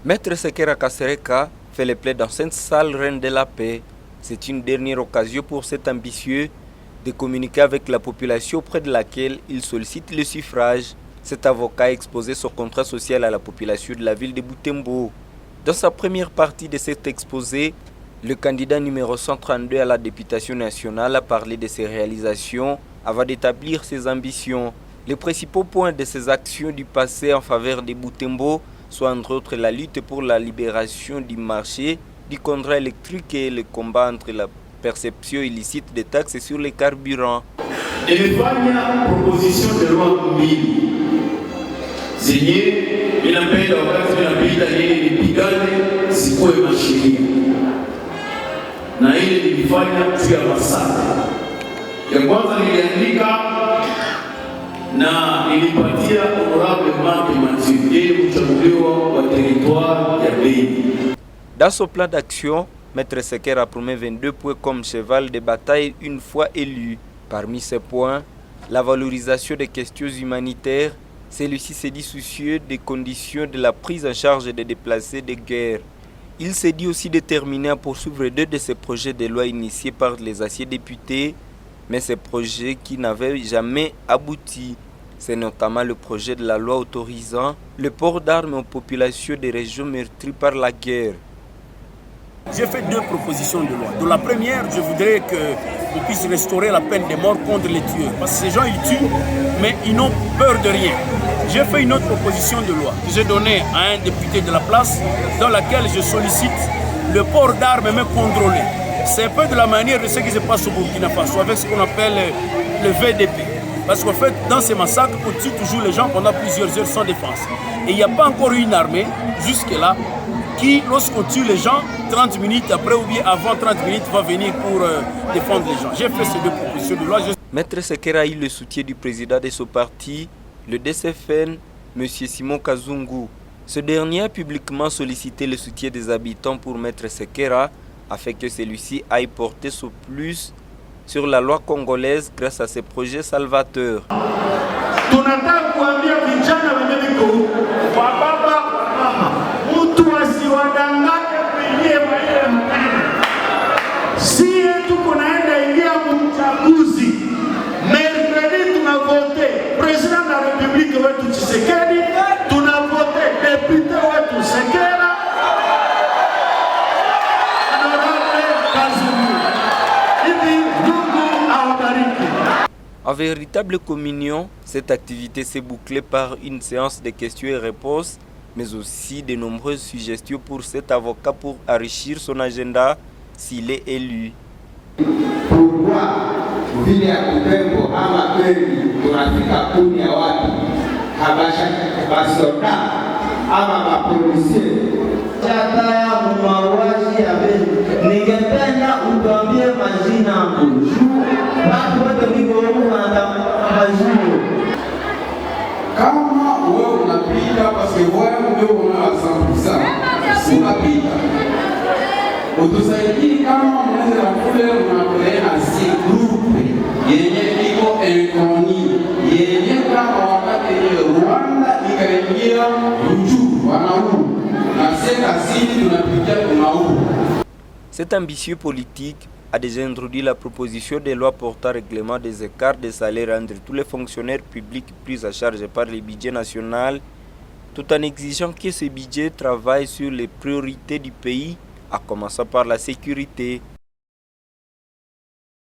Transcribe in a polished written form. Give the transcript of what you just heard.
Maître Sekera Kasereka fait les plaies dans cette salle reine de la paix. C'est une dernière occasion pour cet ambitieux de communiquer avec la population auprès de laquelle il sollicite le suffrage. Cet avocat a exposé son contrat social à la population de la ville de Butembo. Dans sa première partie de cet exposé, le candidat numéro 132 à la députation nationale a parlé de ses réalisations avant d'établir ses ambitions. Les principaux points de ses actions du passé en faveur de Butembo sont entre autres la lutte pour la libération du marché du contrat électrique et le combat entre la perception illicite des taxes sur les carburants. Ilifanya proposition de loi mbili zenye inapenda wakati inapita yeye nipigane sikuwe masheria na ile nilifanya juu ya Masaka. Ya kwanza niliandika na nilipatia honorable Mark Mathieu yeye mchaguliwa wa territoire ya Beni. Dans son plan d'action, Maître Sekera promet 22 points comme cheval de bataille une fois élu. Parmi ces points, la valorisation des questions humanitaires, celui-ci s'est dit soucieux des conditions de la prise en charge des déplacés de guerre. Il s'est dit aussi déterminé à poursuivre deux de ces projets de loi initiés par les anciens députés, mais ces projets qui n'avaient jamais abouti. C'est notamment le projet de la loi autorisant le port d'armes aux populations des régions meurtries par la guerre. J'ai fait deux propositions de loi. De la première, je voudrais qu'on puisse restaurer la peine de mort contre les tueurs. Parce que ces gens, ils tuent, mais ils n'ont peur de rien. J'ai fait une autre proposition de loi que j'ai donnée à un député de la place, dans laquelle je sollicite le port d'armes même contrôlé. C'est un peu de la manière de ce qui se passe au Burkina Faso, avec ce qu'on appelle le VDP. Parce qu'en fait, dans ces massacres, on tue toujours les gens pendant plusieurs heures sans défense. Et il n'y a pas encore une armée, jusque-là, qui, lorsqu'on tue les gens, 30 minutes après ou bien avant 30 minutes, va venir pour défendre les gens. J'ai fait ces deux propositions de loi. Maître Sekera a eu le soutien du président de son parti, le DCFN, M. Simon Kazungu. Ce dernier a publiquement sollicité le soutien des habitants pour Maître Sekera, afin que celui-ci aille porter son plus sur la loi congolaise grâce à ses projets salvateurs. En véritable communion, cette activité s'est bouclée par une séance de questions et réponses, mais aussi de nombreuses suggestions pour cet avocat pour enrichir son agenda s'il est élu. Pourquoi vile ya Butembo ama kweli tunafika kuni ya watu habasha basoda ama mapolisie chata ya mauaji ya Beni. Ningependa utuambie majina mjuu watu wote nikoona na majina. Kama wewe unapita parce que wewe ndio una 100%. Unapita. Utusaidie kama mnaweza kule unakolea si group yenye iko economy yenye kama wakati Rwanda ikaingia Ruchuru wanau na sasa sisi tunapitia tunau. Cet ambitieux politique a déjà introduit la proposition de loi portant règlement des écarts de salaire entre tous les fonctionnaires publics pris à charge par le budget national, tout en exigeant que ce budget travaille sur les priorités du pays, à commencer par la sécurité.